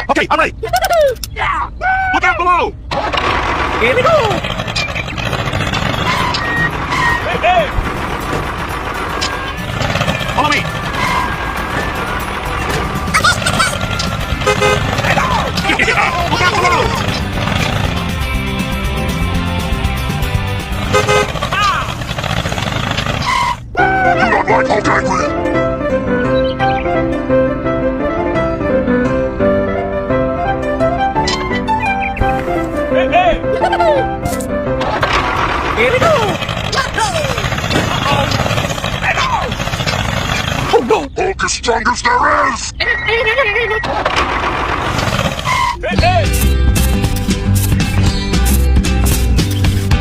Okay, I'm ready. Yeah. Look out below. Here we go. Hey, hey. Follow me. Yeah. Look out below. You don't like Hulk angry. Hey, hey! Here we go! Uh-oh! Oh no! Hulk is strong as there is! Hey, hey!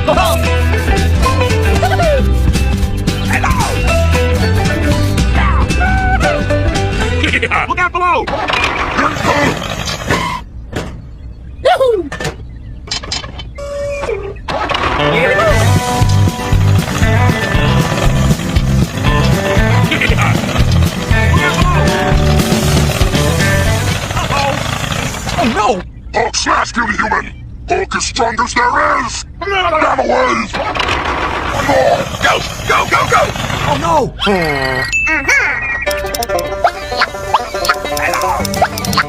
Oh! Yeah. Look out below! Here it comes! Yahoo! Here we go! Yeah. Look out below! Uh-oh! Oh no! Hulk smash, beauty human! Hulk is strong as there is! Damn away! One more! Go! Go! Go! Go! Oh no!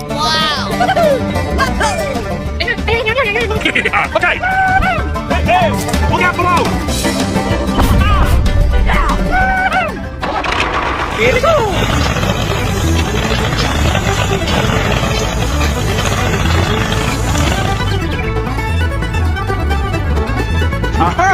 Wow! Yeah. Okay! Hey, hey! Look out below! Here we go! Aha!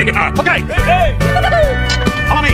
Yeah. Okay. Hey, hey. Follow me.